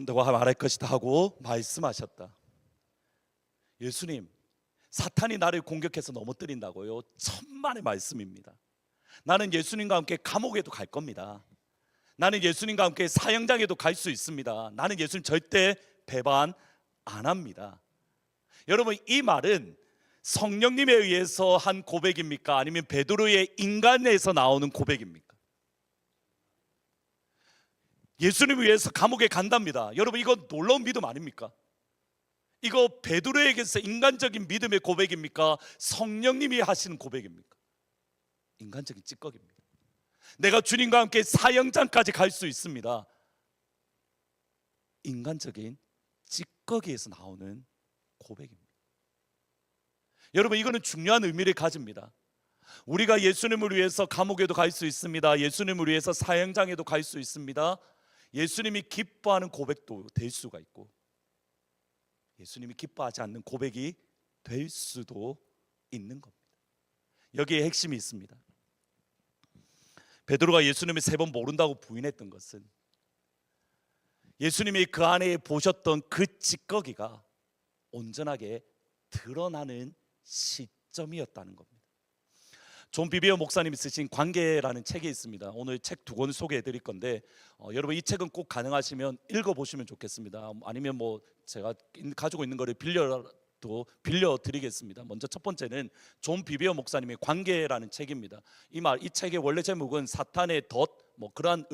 너가 말할 것이다 하고 말씀하셨다. 예수님, 사탄이 나를 공격해서 넘어뜨린다고요? 천만의 말씀입니다. 나는 예수님과 함께 감옥에도 갈 겁니다. 나는 예수님과 함께 사형장에도 갈 수 있습니다. 나는 예수님 절대 배반 안 합니다. 여러분, 이 말은 성령님에 의해서 한 고백입니까? 아니면 베드로의 인간에서 나오는 고백입니까? 예수님을 위해서 감옥에 간답니다. 여러분, 이거 놀라운 믿음 아닙니까? 이거 베드로에게서 인간적인 믿음의 고백입니까? 성령님이 하시는 고백입니까? 인간적인 찌꺼기입니다. 내가 주님과 함께 사형장까지 갈 수 있습니다. 인간적인 찌꺼기에서 나오는 고백입니다. 여러분, 이거는 중요한 의미를 가집니다. 우리가 예수님을 위해서 감옥에도 갈 수 있습니다. 예수님을 위해서 사형장에도 갈 수 있습니다. 예수님이 기뻐하는 고백도 될 수가 있고, 예수님이 기뻐하지 않는 고백이 될 수도 있는 겁니다. 여기에 핵심이 있습니다. 베드로가 예수님을 3번 모른다고 부인했던 것은 예수님이 그 안에 보셨던 그 찌꺼기가 온전하게 드러나는 시점이었다는 겁니다. 존 비비어 목사님이 쓰신 관계라는 책이 있습니다. 오늘 책 2권 소개해 드릴 건데 여러분 이 책은 꼭 가능하시면 읽어보시면 좋겠습니다. 아니면 뭐 제가 가지고 있는 거를 빌려드리겠습니다. 먼저 첫 번째는 존 비비어 목사님의 관계라는 책입니다. 이 책의 원래 제목은 사탄의 덫, 뭐 그러한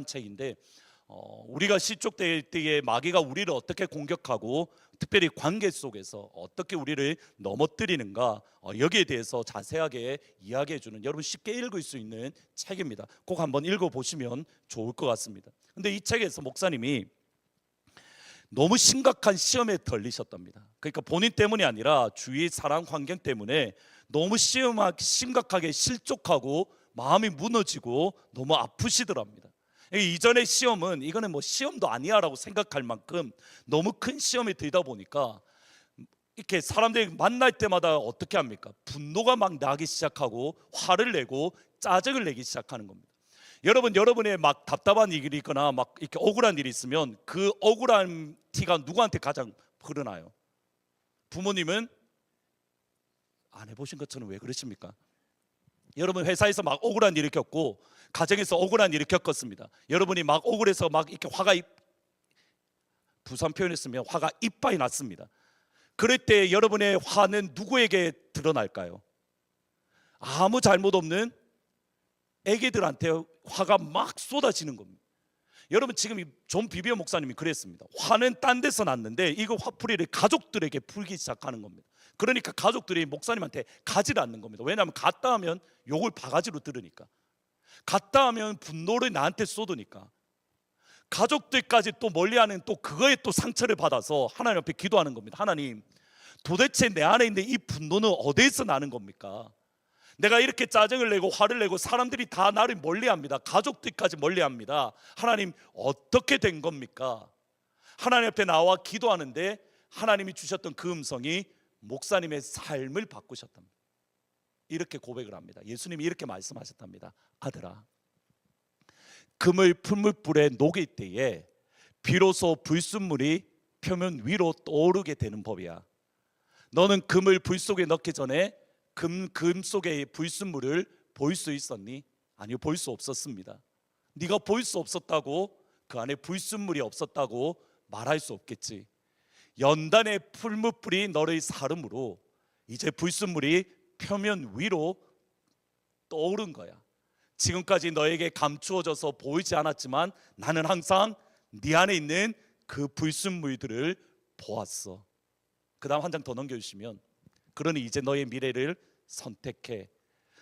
책인데 우리가 실족될 때에 마귀가 우리를 어떻게 공격하고 특별히 관계 속에서 어떻게 우리를 넘어뜨리는가 여기에 대해서 자세하게 이야기해주는, 여러분 쉽게 읽을 수 있는 책입니다. 꼭 한번 읽어보시면 좋을 것 같습니다. 근데 이 책에서 목사님이 너무 심각한 시험에 덜리셨답니다. 그러니까 본인 때문이 아니라 주위 사람 환경 때문에 너무 심각하게 실족하고 마음이 무너지고 너무 아프시더랍니다. 이전의 시험은 이거는 뭐 시험도 아니야 라고 생각할 만큼 너무 큰 시험이 들다 보니까 이렇게 사람들이 만날 때마다 어떻게 합니까? 분노가 막 나기 시작하고 화를 내고 짜증을 내기 시작하는 겁니다. 여러분의 막 답답한 일이 있거나 막 이렇게 억울한 일이 있으면 그 억울한 티가 누구한테 가장 흐르나요? 부모님은 안 해보신 것처럼 왜 그러십니까? 여러분 회사에서 막 억울한 일을 겪고 가정에서 억울한 일을 겪었습니다. 여러분이 막 억울해서 막 이렇게 부산 표현했으면 화가 이빠이 났습니다. 그럴 때 여러분의 화는 누구에게 드러날까요? 아무 잘못 없는 애기들한테 화가 막 쏟아지는 겁니다. 여러분 지금 존 비비어 목사님이 그랬습니다. 화는 딴 데서 났는데 이거 화풀이를 가족들에게 풀기 시작하는 겁니다. 그러니까 가족들이 목사님한테 가지를 않는 겁니다. 왜냐하면 갔다 하면 욕을 바가지로 들으니까, 갔다 하면 분노를 나한테 쏟으니까, 가족들까지 또 멀리하는 또 그거에 또 상처를 받아서 하나님 앞에 기도하는 겁니다. 하나님, 도대체 내 안에 있는 이 분노는 어디에서 나는 겁니까? 내가 이렇게 짜증을 내고 화를 내고 사람들이 다 나를 멀리합니다. 가족들까지 멀리합니다. 하나님, 어떻게 된 겁니까? 하나님 앞에 나와 기도하는데 하나님이 주셨던 그 음성이 목사님의 삶을 바꾸셨답니다. 이렇게 고백을 합니다. 예수님이 이렇게 말씀하셨답니다. 아들아, 금을 풀물불에 녹일 때에 비로소 불순물이 표면 위로 떠오르게 되는 법이야. 너는 금을 불 속에 넣기 전에 금 속의 불순물을 볼 수 있었니? 아니요, 볼 수 없었습니다. 네가 볼 수 없었다고 그 안에 불순물이 없었다고 말할 수 없겠지. 연단의 풀무불이 너를 사름으로 이제 불순물이 표면 위로 떠오른 거야. 지금까지 너에게 감추어져서 보이지 않았지만 나는 항상 네 안에 있는 그 불순물들을 보았어. 그 다음 한 장 더 넘겨주시면, 그러니 이제 너의 미래를 선택해.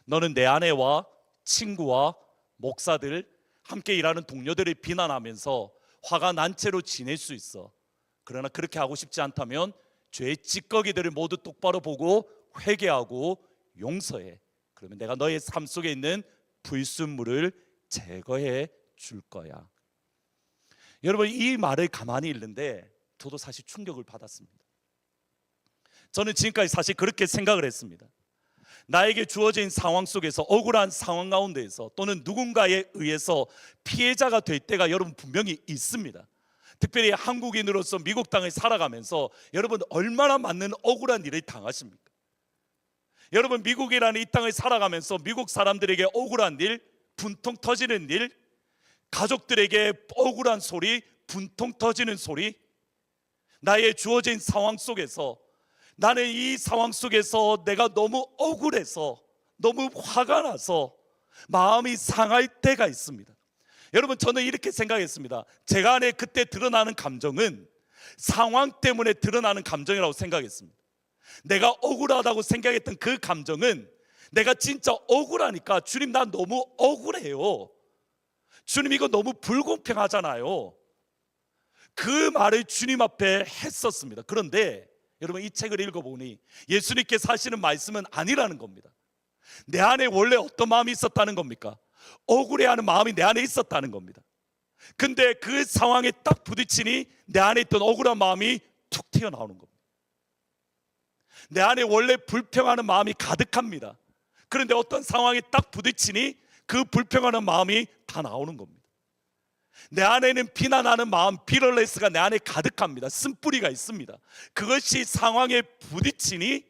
너는 내 아내와 친구와 목사들, 함께 일하는 동료들을 비난하면서 화가 난 채로 지낼 수 있어. 그러나 그렇게 하고 싶지 않다면 죄의 찌꺼기들을 모두 똑바로 보고 회개하고 용서해. 그러면 내가 너의 삶 속에 있는 불순물을 제거해 줄 거야. 여러분, 이 말을 가만히 읽는데 저도 사실 충격을 받았습니다. 저는 지금까지 사실 그렇게 생각을 했습니다. 나에게 주어진 상황 속에서, 억울한 상황 가운데에서 또는 누군가에 의해서 피해자가 될 때가 여러분 분명히 있습니다. 특별히 한국인으로서 미국 땅을 살아가면서 여러분 얼마나 많은 억울한 일을 당하십니까? 여러분 미국이라는 이 땅을 살아가면서 미국 사람들에게 억울한 일, 분통 터지는 일, 가족들에게 억울한 소리, 분통 터지는 소리, 나의 주어진 상황 속에서 나는 이 상황 속에서 내가 너무 억울해서, 너무 화가 나서 마음이 상할 때가 있습니다. 여러분, 저는 이렇게 생각했습니다. 제가 안에 그때 드러나는 감정은 상황 때문에 드러나는 감정이라고 생각했습니다. 내가 억울하다고 생각했던 그 감정은 내가 진짜 억울하니까, 주님 나 너무 억울해요, 주님 이거 너무 불공평하잖아요, 그 말을 주님 앞에 했었습니다. 그런데 여러분 이 책을 읽어보니 예수님께서 하시는 말씀은 아니라는 겁니다. 내 안에 원래 어떤 마음이 있었다는 겁니까? 억울해하는 마음이 내 안에 있었다는 겁니다. 근데 그 상황에 딱 부딪히니 내 안에 있던 억울한 마음이 툭 튀어나오는 겁니다. 내 안에 원래 불평하는 마음이 가득합니다. 그런데 어떤 상황에 딱 부딪히니 그 불평하는 마음이 다 나오는 겁니다. 내 안에는 비난하는 마음, 비럴레스가 내 안에 가득합니다. 쓴뿌리가 있습니다. 그것이 상황에 부딪히니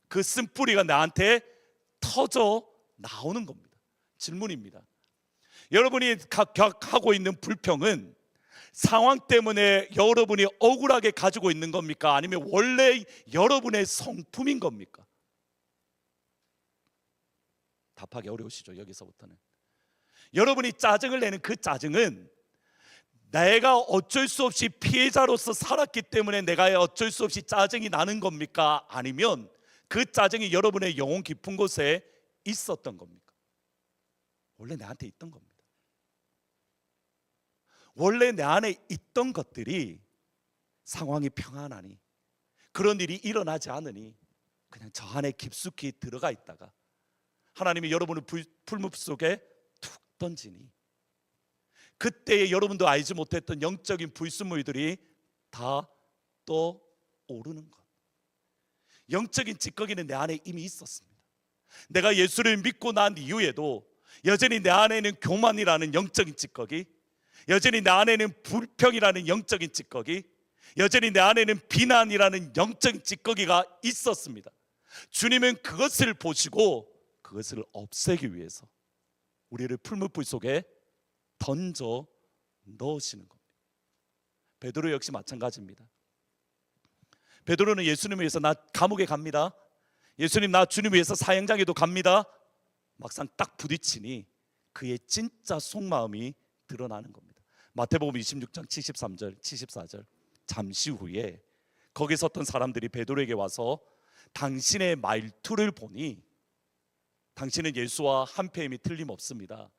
그 쓴뿌리가 나한테 터져 나오는 겁니다. 질문입니다. 여러분이 하고 있는 불평은 상황 때문에 여러분이 억울하게 가지고 있는 겁니까? 아니면 원래 여러분의 성품인 겁니까? 답하기 어려우시죠? 여기서부터는. 여러분이 짜증을 내는 그 짜증은 내가 어쩔 수 없이 피해자로서 살았기 때문에 내가 어쩔 수 없이 짜증이 나는 겁니까? 아니면 그 짜증이 여러분의 영혼 깊은 곳에 있었던 겁니까? 원래 내한테 있던 겁니다. 원래 내 안에 있던 것들이 상황이 평안하니, 그런 일이 일어나지 않으니 그냥 저 안에 깊숙이 들어가 있다가 하나님이 여러분을 풀무 속에 툭 던지니 그때에 여러분도 알지 못했던 영적인 불순물들이 다 또 오르는 것. 영적인 찌꺼기는 내 안에 이미 있었습니다. 내가 예수를 믿고 난 이후에도 여전히 내 안에는 교만이라는 영적인 찌꺼기, 여전히 내 안에는 불평이라는 영적인 찌꺼기, 여전히 내 안에는 비난이라는 영적인 찌꺼기가 있었습니다. 주님은 그것을 보시고 그것을 없애기 위해서 우리를 풀무불 속에 던져 넣으시는 겁니다. 베드로 역시 마찬가지입니다. 베드로는 예수님을 위해서 나 감옥에 갑니다. 예수님 나 주님 위해서 사형장에도 갑니다. 막상 딱 부딪히니 그의 진짜 속마음이 드러나는 겁니다. 마태복음 26장 73절 74절. 잠시 후에 거기 섰던 사람들이 베드로에게 와서 당신의 말투를 보니 당신은 예수와 한패임이 틀림없습니다.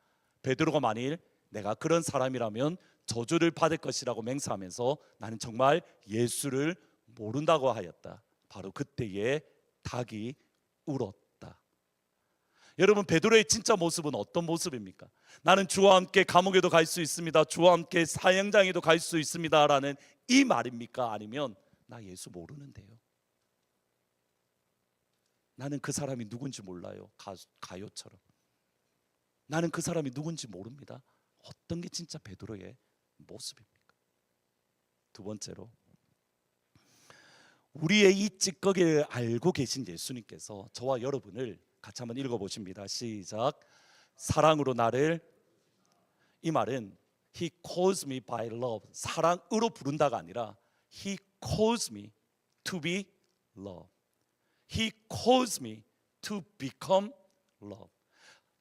베드로가 만일 내가 그런 사람이라면 저주를 받을 것이라고 맹세하면서 나는 정말 예수를 모른다고 하였다. 바로 그때에 닭이 울었다. 여러분, 베드로의 진짜 모습은 어떤 모습입니까? 나는 주와 함께 감옥에도 갈 수 있습니다, 주와 함께 사형장에도 갈 수 있습니다 라는 이 말입니까? 아니면 나 예수 모르는데요, 나는 그 사람이 누군지 몰라요, 가요처럼 나는 그 사람이 누군지 모릅니다. 어떤 게 진짜 베드로의 모습입니까? 두 번째로, 우리의 이 찌꺼기를 알고 계신 예수님께서 저와 여러분을 같이 한번 읽어보십니다. 시작. 사랑으로 나를, 이 말은 He calls me by love, 사랑으로 부른다가 아니라 He calls me to be love. He calls me to become love.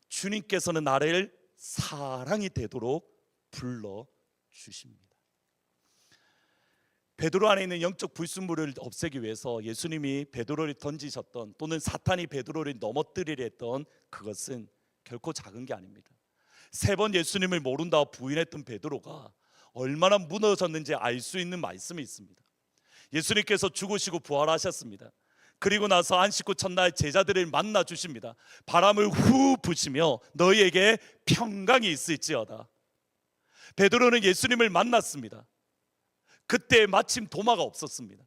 주님께서는 나를 사랑이 되도록 불러주십니다. 베드로 안에 있는 영적 불순물을 없애기 위해서 예수님이 베드로를 던지셨던, 또는 사탄이 베드로를 넘어뜨리려 했던 그것은 결코 작은 게 아닙니다. 3번 예수님을 모른다 부인했던 베드로가 얼마나 무너졌는지 알 수 있는 말씀이 있습니다. 예수님께서 죽으시고 부활하셨습니다. 그리고 나서 안식구 첫날 제자들을 만나 주십니다. 바람을 후 부시며 너희에게 평강이 있을지어다. 베드로는 예수님을 만났습니다. 그때 마침 도마가 없었습니다.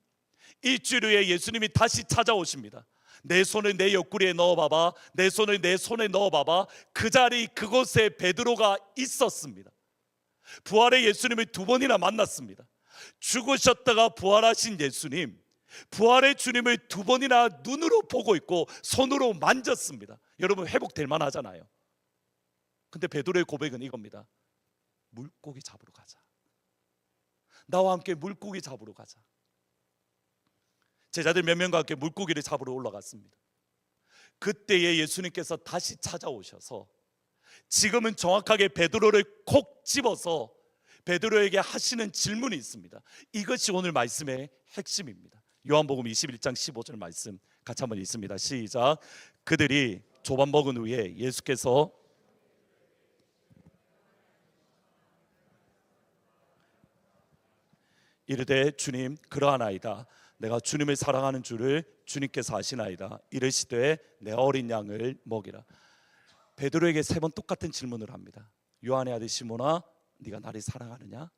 일주일 후에 예수님이 다시 찾아오십니다. 내 손을 내 옆구리에 넣어봐봐, 내 손을 내 손에 넣어봐봐. 그 자리 그곳에 베드로가 있었습니다. 부활의 예수님을 2번이나 만났습니다. 죽으셨다가 부활하신 예수님, 부활의 주님을 2번이나 눈으로 보고 있고 손으로 만졌습니다. 여러분, 회복될 만하잖아요. 근데 베드로의 고백은 이겁니다. 물고기 잡으러 가자. 나와 함께 물고기 잡으러 가자. 제자들 몇 명과 함께 물고기를 잡으러 올라갔습니다. 그때에 예수님께서 다시 찾아오셔서 지금은 정확하게 베드로를 콕 집어서 베드로에게 하시는 질문이 있습니다. 이것이 오늘 말씀의 핵심입니다. 요한복음 21장 15절 말씀 같이 한번 읽습니다. 시작. 그들이 조반 먹은 후에 예수께서 이르되 주님 그러하나이다. 내가 주님을 사랑하는 줄을 주님께서 아시나이다. 이르시되 내 어린 양을 먹이라. 베드로에게 3번 똑같은 질문을 합니다. 요한의 아들 시몬아, 네가 나를 사랑하느냐?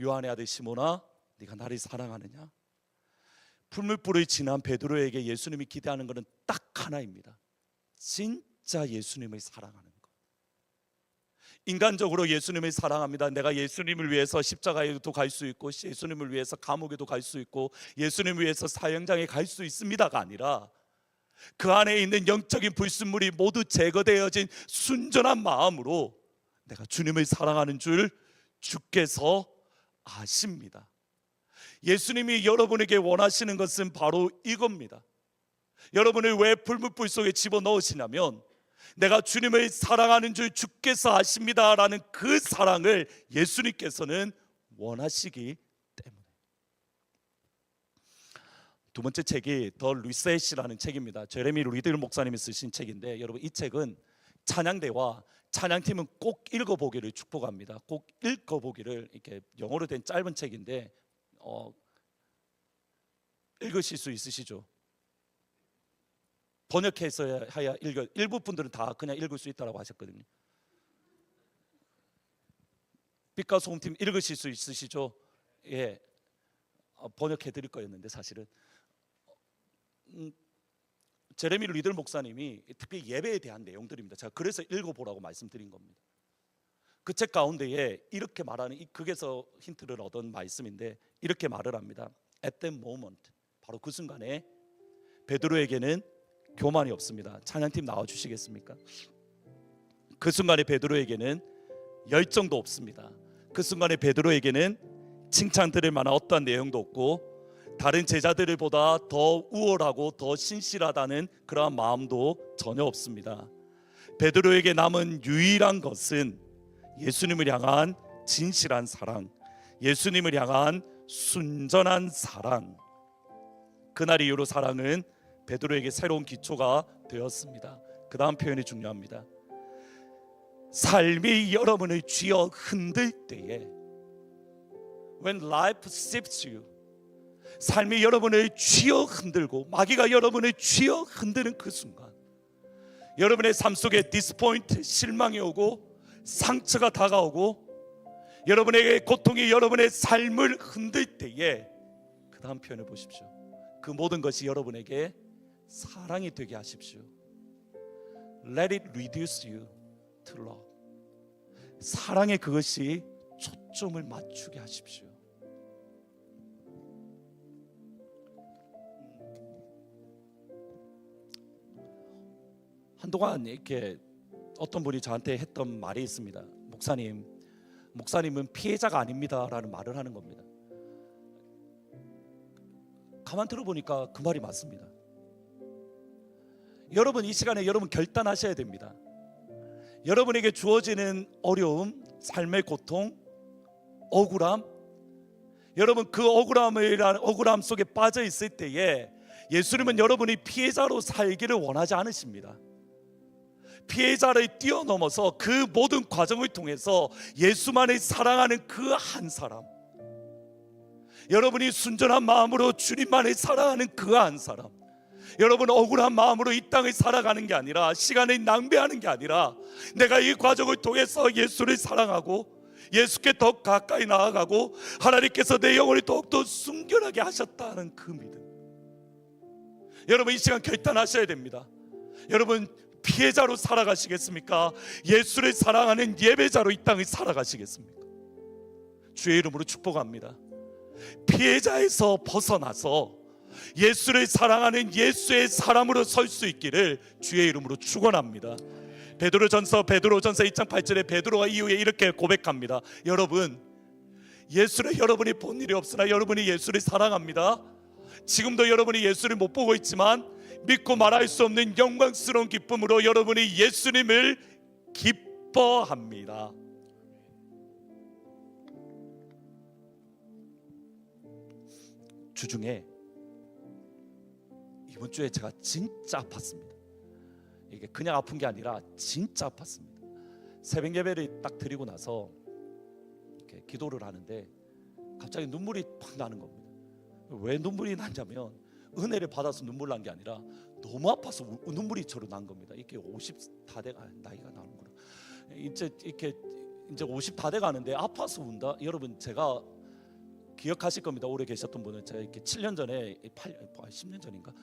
요한의 아들 시몬아, 네가 나를 사랑하느냐? 풀물불을 지난 베드로에게 예수님이 기대하는 것은 딱 하나입니다. 진짜 예수님을 사랑하는 것. 인간적으로 예수님을 사랑합니다. 내가 예수님을 위해서 십자가에도 갈 수 있고, 예수님을 위해서 감옥에도 갈 수 있고, 예수님을 위해서 사형장에 갈 수 있습니다가 아니라, 그 안에 있는 영적인 불순물이 모두 제거되어진 순전한 마음으로 내가 주님을 사랑하는 줄 주께서 아십니다. 예수님이 여러분에게 원하시는 것은 바로 이겁니다. 여러분을 왜 풀무불 속에 집어넣으시냐면, 내가 주님을 사랑하는 줄 주께서 아십니다라는 그 사랑을 예수님께서는 원하시기 때문에. 두 번째 책이 더 리셋이라는 책입니다. 제레미 리들 목사님이 쓰신 책인데, 여러분 이 책은 찬양대와 찬양팀은 꼭 읽어보기를 축복합니다. 꼭 읽어보기를, 이렇게 영어로 된 짧은 책인데 읽으실 수 있으시죠? 번역해서 해야 읽어. 일부 분들은 다 그냥 읽을 수 있다고 하셨거든요. 빛과 소음팀 읽으실 수 있으시죠? 예, 번역해 드릴 거였는데 사실은 제레미 리들 목사님이 특히 예배에 대한 내용들입니다. 제가 그래서 읽어보라고 말씀드린 겁니다. 그 책 가운데에 이렇게 말하는, 극에서 힌트를 얻은 말씀인데 이렇게 말을 합니다. At that moment, 바로 그 순간에 베드로에게는 교만이 없습니다. 찬양팀 나와주시겠습니까? 그 순간에 베드로에게는 열정도 없습니다. 그 순간에 베드로에게는 칭찬 들을 만한 어떠한 내용도 없고, 다른 제자들보다 더 우월하고 더 신실하다는 그러한 마음도 전혀 없습니다. 베드로에게 남은 유일한 것은 예수님을 향한 진실한 사랑, 예수님을 향한 순전한 사랑. 그날 이후로 사랑은 베드로에게 새로운 기초가 되었습니다. 그 다음 표현이 중요합니다. 삶이 여러분을 쥐어 흔들 때에, When life sifts you, 삶이 여러분을 쥐어 흔들고 마귀가 여러분을 쥐어 흔드는 그 순간, 여러분의 삶 속에 디스포인트, 실망이 오고 상처가 다가오고 여러분에게 고통이 여러분의 삶을 흔들 때에, 그 다음 표현을 보십시오. 그 모든 것이 여러분에게 사랑이 되게 하십시오. Let it reduce you to love. 사랑에 그것이 초점을 맞추게 하십시오. 한동안 이렇게 어떤 분이 저한테 했던 말이 있습니다. 목사님은 피해자가 아닙니다라는 말을 하는 겁니다. 가만 들어보니까 그 말이 맞습니다. 여러분 이 시간에 여러분 결단하셔야 됩니다. 여러분에게 주어지는 어려움, 삶의 고통, 억울함, 여러분 그 억울함 속에 빠져 있을 때에 예수님은 여러분이 피해자로 살기를 원하지 않으십니다. 피해자를 뛰어넘어서 그 모든 과정을 통해서 예수만을 사랑하는 그 한 사람, 여러분이 순전한 마음으로 주님만을 사랑하는 그 한 사람, 여러분 억울한 마음으로 이 땅을 살아가는 게 아니라, 시간을 낭비하는 게 아니라, 내가 이 과정을 통해서 예수를 사랑하고 예수께 더 가까이 나아가고 하나님께서 내 영혼을 더욱더 순결하게 하셨다는 그 믿음. 여러분 이 시간 결단하셔야 됩니다. 여러분 피해자로 살아가시겠습니까? 예수를 사랑하는 예배자로 이 땅을 살아가시겠습니까? 주의 이름으로 축복합니다. 피해자에서 벗어나서 예수를 사랑하는 예수의 사람으로 설 수 있기를 주의 이름으로 축원합니다. 베드로전서 2장 8절에 베드로가 이후에 이렇게 고백합니다. 여러분, 예수를 여러분이 본 일이 없으나 여러분이 예수를 사랑합니다. 지금도 여러분이 예수를 못 보고 있지만 믿고 말할 수 없는 영광스러운 기쁨으로 여러분이 예수님을 기뻐합니다. 주중에 이번 주에 제가 진짜 아팠습니다. 이게 그냥 아픈 게 아니라 진짜 아팠습니다. 새벽 예배를 딱 드리고 나서 이렇게 기도를 하는데 갑자기 눈물이 팍 나는 겁니다. 왜 눈물이 났냐면 은혜를 받아서 눈물 난 게 아니라 너무 아파서 눈물이 저로 난 겁니다. 이게 50 다 돼가 나이가 나는구나. 이제 50 다 돼가는데 아파서 운다. 여러분 제가 기억하실 겁니다. 오래 계셨던 분은 제가 이렇게 7년 전에 10년 전인가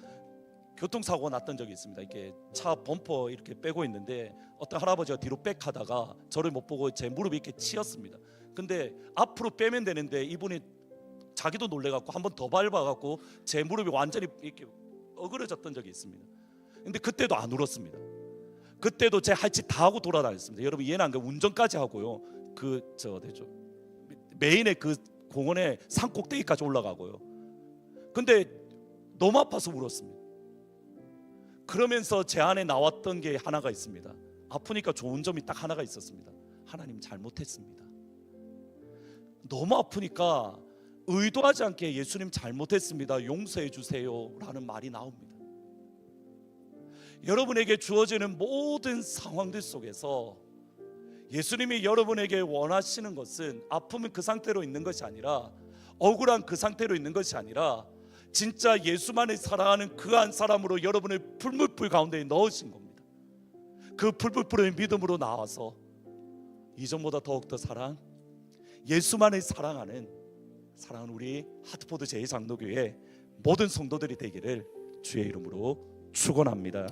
교통사고가 났던 적이 있습니다. 이렇게 차 범퍼 이렇게 빼고 있는데 어떤 할아버지가 뒤로 빽하다가 저를 못 보고 제 무릎이 이렇게 치였습니다. 근데 앞으로 빼면 되는데 이분이 자기도 놀래갖고 한 번 더 밟아갖고 제 무릎이 완전히 이렇게 어그러졌던 적이 있습니다. 근데 그때도 안 울었습니다. 그때도 제 할 짓 다 하고 돌아다녔습니다. 여러분 이해는 안 가요. 운전까지 하고요. 메인의 그 공원에 산 꼭대기까지 올라가고요. 근데 너무 아파서 울었습니다. 그러면서 제 안에 나왔던 게 하나가 있습니다. 아프니까 좋은 점이 딱 하나가 있었습니다. 하나님 잘못했습니다. 너무 아프니까 의도하지 않게 예수님 잘못했습니다. 용서해 주세요 라는 말이 나옵니다. 여러분에게 주어지는 모든 상황들 속에서 예수님이 여러분에게 원하시는 것은 아프면 그 상태로 있는 것이 아니라, 억울한 그 상태로 있는 것이 아니라 진짜 예수만을 사랑하는 그 한 사람으로 여러분을 풀무불 가운데 넣으신 겁니다. 그 풀무불의 믿음으로 나와서 이전보다 더욱더 예수만을 사랑하는 우리 하트포드 제2장로교회 모든 성도들이 되기를 주의 이름으로 축원합니다.